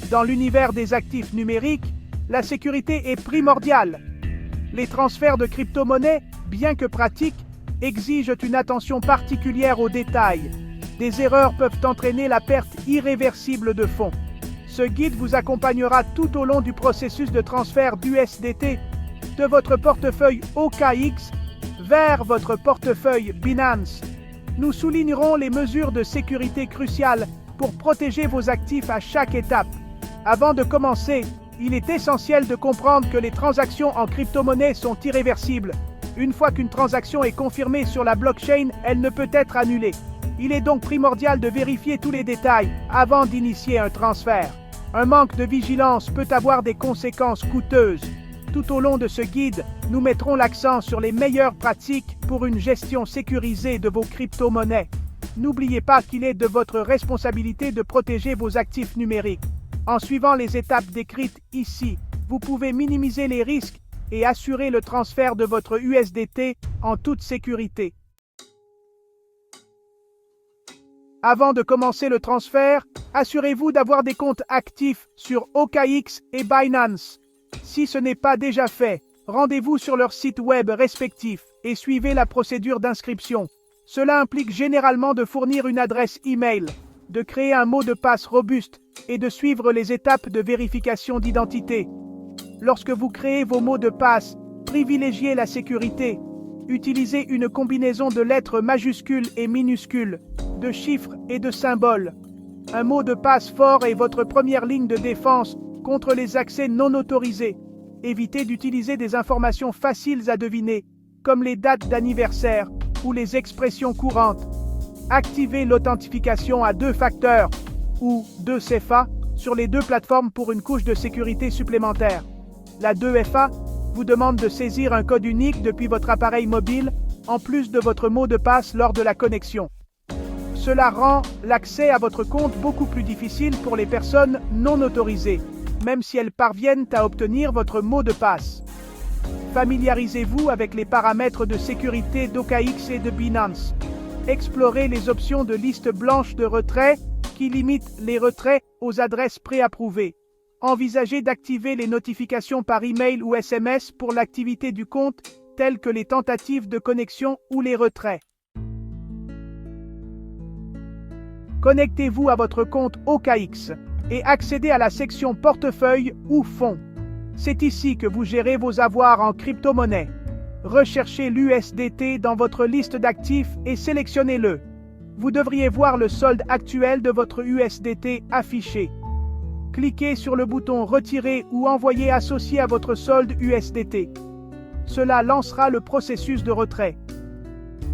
Dans l'univers des actifs numériques, la sécurité est primordiale. Les transferts de crypto-monnaies, bien que pratiques, exigent une attention particulière aux détails. Des erreurs peuvent entraîner la perte irréversible de fonds. Ce guide vous accompagnera tout au long du processus de transfert d'USDT de votre portefeuille OKX vers votre portefeuille Binance. Nous soulignerons les mesures de sécurité cruciales pour protéger vos actifs à chaque étape. Avant de commencer, il est essentiel de comprendre que les transactions en crypto-monnaie sont irréversibles. Une fois qu'une transaction est confirmée sur la blockchain, elle ne peut être annulée. Il est donc primordial de vérifier tous les détails avant d'initier un transfert. Un manque de vigilance peut avoir des conséquences coûteuses. Tout au long de ce guide, nous mettrons l'accent sur les meilleures pratiques pour une gestion sécurisée de vos crypto-monnaies. N'oubliez pas qu'il est de votre responsabilité de protéger vos actifs numériques. En suivant les étapes décrites ici, vous pouvez minimiser les risques et assurer le transfert de votre USDT en toute sécurité. Avant de commencer le transfert, assurez-vous d'avoir des comptes actifs sur OKX et Binance. Si ce n'est pas déjà fait, rendez-vous sur leurs sites web respectifs et suivez la procédure d'inscription. Cela implique généralement de fournir une adresse e-mail, de créer un mot de passe robuste et de suivre les étapes de vérification d'identité. Lorsque vous créez vos mots de passe, privilégiez la sécurité. Utilisez une combinaison de lettres majuscules et minuscules, de chiffres et de symboles. Un mot de passe fort est votre première ligne de défense contre les accès non autorisés. Évitez d'utiliser des informations faciles à deviner, comme les dates d'anniversaire ou les expressions courantes. Activez l'authentification à 2 facteurs, ou 2FA, sur les 2 plateformes pour une couche de sécurité supplémentaire. La 2FA vous demande de saisir un code unique depuis votre appareil mobile, en plus de votre mot de passe lors de la connexion. Cela rend l'accès à votre compte beaucoup plus difficile pour les personnes non autorisées, même si elles parviennent à obtenir votre mot de passe. Familiarisez-vous avec les paramètres de sécurité d'OKX et de Binance. Explorez les options de liste blanche de retrait qui limitent les retraits aux adresses préapprouvées. Envisagez d'activer les notifications par email ou SMS pour l'activité du compte, telles que les tentatives de connexion ou les retraits. Connectez-vous à votre compte OKX et accédez à la section portefeuille ou fonds. C'est ici que vous gérez vos avoirs en crypto-monnaie. Recherchez l'USDT dans votre liste d'actifs et sélectionnez-le. Vous devriez voir le solde actuel de votre USDT affiché. Cliquez sur le bouton Retirer ou Envoyer associé à votre solde USDT. Cela lancera le processus de retrait.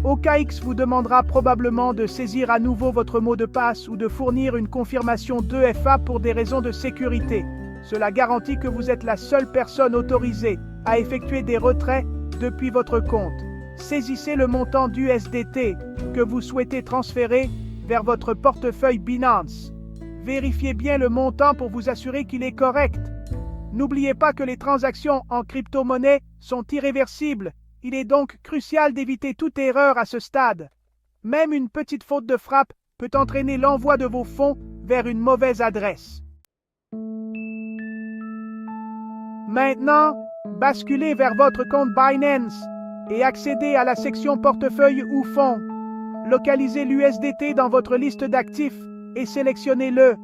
OKX vous demandera probablement de saisir à nouveau votre mot de passe ou de fournir une confirmation 2FA pour des raisons de sécurité. Cela garantit que vous êtes la seule personne autorisée à effectuer des retraits depuis votre compte. Saisissez le montant d'USDT que vous souhaitez transférer vers votre portefeuille Binance. Vérifiez bien le montant pour vous assurer qu'il est correct. N'oubliez pas que les transactions en crypto-monnaie sont irréversibles. Il est donc crucial d'éviter toute erreur à ce stade. Même une petite faute de frappe peut entraîner l'envoi de vos fonds vers une mauvaise adresse. Maintenant, basculez vers votre compte Binance et accédez à la section portefeuille ou fonds. Localisez l'USDT dans votre liste d'actifs et sélectionnez-le.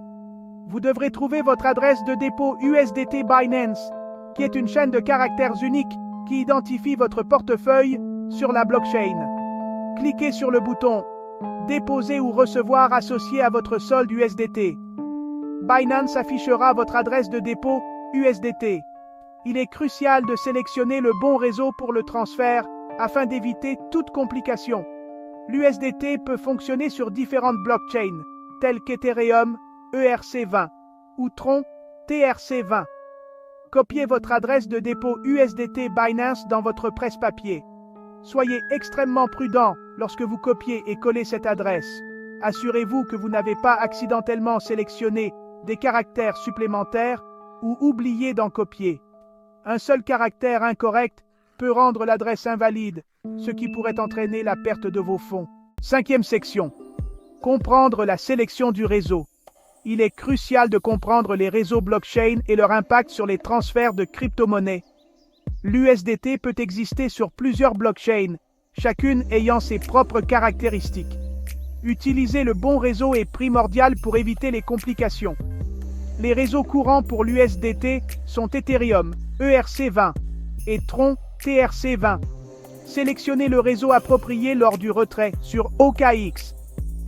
Vous devrez trouver votre adresse de dépôt USDT Binance, qui est une chaîne de caractères uniques qui identifie votre portefeuille sur la blockchain. Cliquez sur le bouton « Déposer ou recevoir » associé à votre solde USDT. Binance affichera votre adresse de dépôt USDT. Il est crucial de sélectionner le bon réseau pour le transfert afin d'éviter toute complication. L'USDT peut fonctionner sur différentes blockchains, telles qu'Ethereum, ERC20 ou Tron, TRC20. Copiez votre adresse de dépôt USDT Binance dans votre presse-papier. Soyez extrêmement prudent lorsque vous copiez et collez cette adresse. Assurez-vous que vous n'avez pas accidentellement sélectionné des caractères supplémentaires ou oublié d'en copier. Un seul caractère incorrect peut rendre l'adresse invalide, ce qui pourrait entraîner la perte de vos fonds. 5e section. Comprendre la sélection du réseau. Il est crucial de comprendre les réseaux blockchain et leur impact sur les transferts de crypto-monnaies. L'USDT peut exister sur plusieurs blockchains, chacune ayant ses propres caractéristiques. Utiliser le bon réseau est primordial pour éviter les complications. Les réseaux courants pour l'USDT sont Ethereum, ERC20, et Tron, TRC20. Sélectionnez le réseau approprié lors du retrait sur OKX.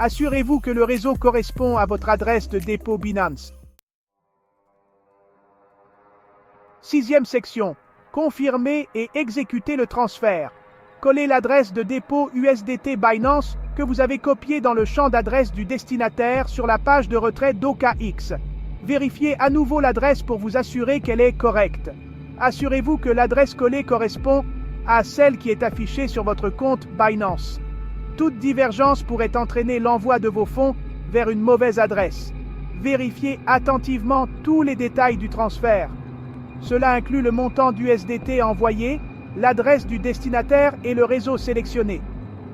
Assurez-vous que le réseau correspond à votre adresse de dépôt Binance. Sixième section. Confirmer et exécuter le transfert. Collez l'adresse de dépôt USDT Binance que vous avez copiée dans le champ d'adresse du destinataire sur la page de retrait d'OKX. Vérifiez à nouveau l'adresse pour vous assurer qu'elle est correcte. Assurez-vous que l'adresse collée correspond à celle qui est affichée sur votre compte Binance. Toute divergence pourrait entraîner l'envoi de vos fonds vers une mauvaise adresse. Vérifiez attentivement tous les détails du transfert. Cela inclut le montant d'USDT envoyé, l'adresse du destinataire et le réseau sélectionné.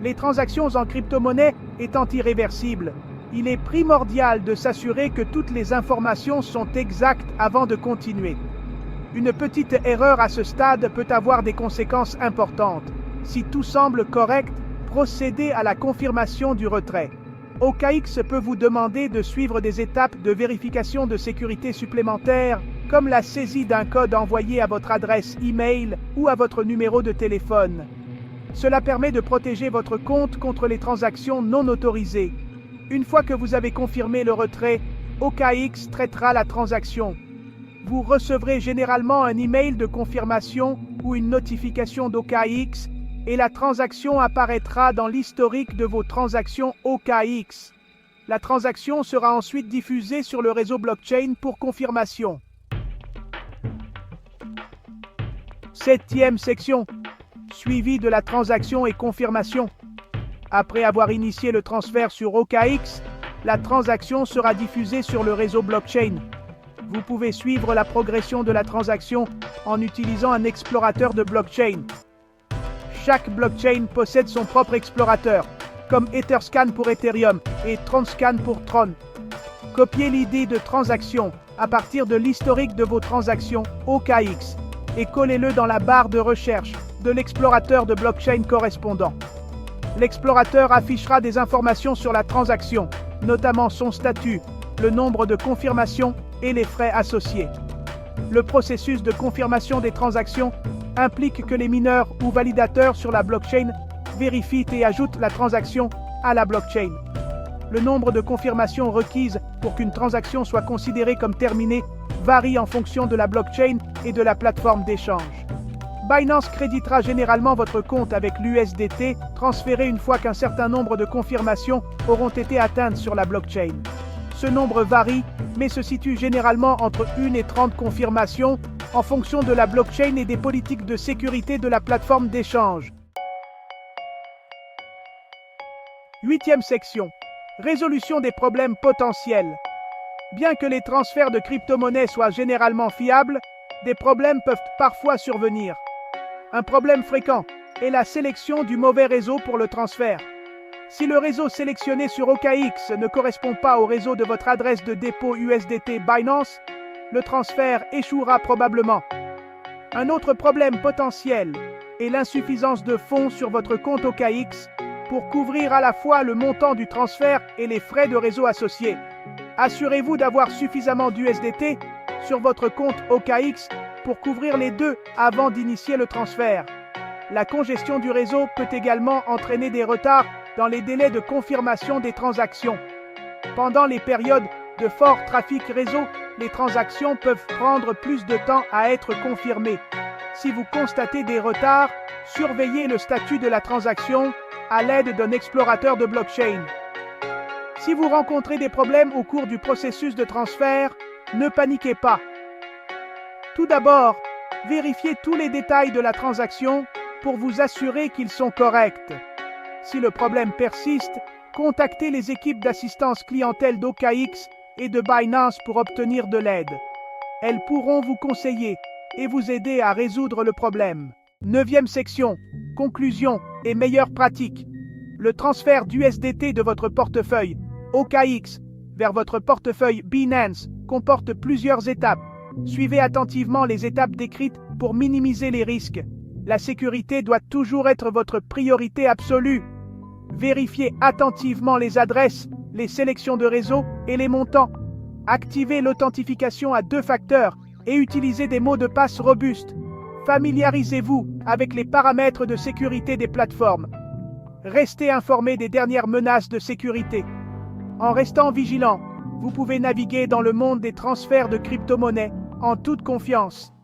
Les transactions en crypto-monnaie étant irréversibles, il est primordial de s'assurer que toutes les informations sont exactes avant de continuer. Une petite erreur à ce stade peut avoir des conséquences importantes. Si tout semble correct, procédez à la confirmation du retrait. OKX peut vous demander de suivre des étapes de vérification de sécurité supplémentaires, comme la saisie d'un code envoyé à votre adresse e-mail ou à votre numéro de téléphone. Cela permet de protéger votre compte contre les transactions non autorisées. Une fois que vous avez confirmé le retrait, OKX traitera la transaction. Vous recevrez généralement un email de confirmation ou une notification d'OKX et la transaction apparaîtra dans l'historique de vos transactions OKX. La transaction sera ensuite diffusée sur le réseau blockchain pour confirmation. Septième section. Suivi de la transaction et confirmation. Après avoir initié le transfert sur OKX, la transaction sera diffusée sur le réseau blockchain. Vous pouvez suivre la progression de la transaction en utilisant un explorateur de blockchain. Chaque blockchain possède son propre explorateur, comme Etherscan pour Ethereum et Tronscan pour Tron. Copiez l'ID de transaction à partir de l'historique de vos transactions OKX et collez-le dans la barre de recherche de l'explorateur de blockchain correspondant. L'explorateur affichera des informations sur la transaction, notamment son statut, le nombre de confirmations et les frais associés. Le processus de confirmation des transactions implique que les mineurs ou validateurs sur la blockchain vérifient et ajoutent la transaction à la blockchain. Le nombre de confirmations requises pour qu'une transaction soit considérée comme terminée varie en fonction de la blockchain et de la plateforme d'échange. Binance créditera généralement votre compte avec l'USDT transféré une fois qu'un certain nombre de confirmations auront été atteintes sur la blockchain. Ce nombre varie, mais se situe généralement entre 1 et 30 confirmations en fonction de la blockchain et des politiques de sécurité de la plateforme d'échange. Huitième section. Résolution des problèmes potentiels. Bien que les transferts de crypto-monnaies soient généralement fiables, des problèmes peuvent parfois survenir. Un problème fréquent est la sélection du mauvais réseau pour le transfert. Si le réseau sélectionné sur OKX ne correspond pas au réseau de votre adresse de dépôt USDT Binance, le transfert échouera probablement. Un autre problème potentiel est l'insuffisance de fonds sur votre compte OKX pour couvrir à la fois le montant du transfert et les frais de réseau associés. Assurez-vous d'avoir suffisamment d'USDT sur votre compte OKX pour couvrir les deux avant d'initier le transfert. La congestion du réseau peut également entraîner des retards dans les délais de confirmation des transactions. Pendant les périodes de fort trafic réseau, les transactions peuvent prendre plus de temps à être confirmées. Si vous constatez des retards, surveillez le statut de la transaction à l'aide d'un explorateur de blockchain. Si vous rencontrez des problèmes au cours du processus de transfert, ne paniquez pas. Tout d'abord, vérifiez tous les détails de la transaction pour vous assurer qu'ils sont corrects. Si le problème persiste, contactez les équipes d'assistance clientèle d'OKX et de Binance pour obtenir de l'aide. Elles pourront vous conseiller et vous aider à résoudre le problème. Neuvième section. Conclusion et meilleures pratiques. Le transfert d'USDT de votre portefeuille OKX vers votre portefeuille Binance comporte plusieurs étapes. Suivez attentivement les étapes décrites pour minimiser les risques. La sécurité doit toujours être votre priorité absolue. Vérifiez attentivement les adresses, les sélections de réseau et les montants. Activez l'authentification à 2 facteurs et utilisez des mots de passe robustes. Familiarisez-vous avec les paramètres de sécurité des plateformes. Restez informé des dernières menaces de sécurité. En restant vigilant, vous pouvez naviguer dans le monde des transferts de crypto-monnaies en toute confiance.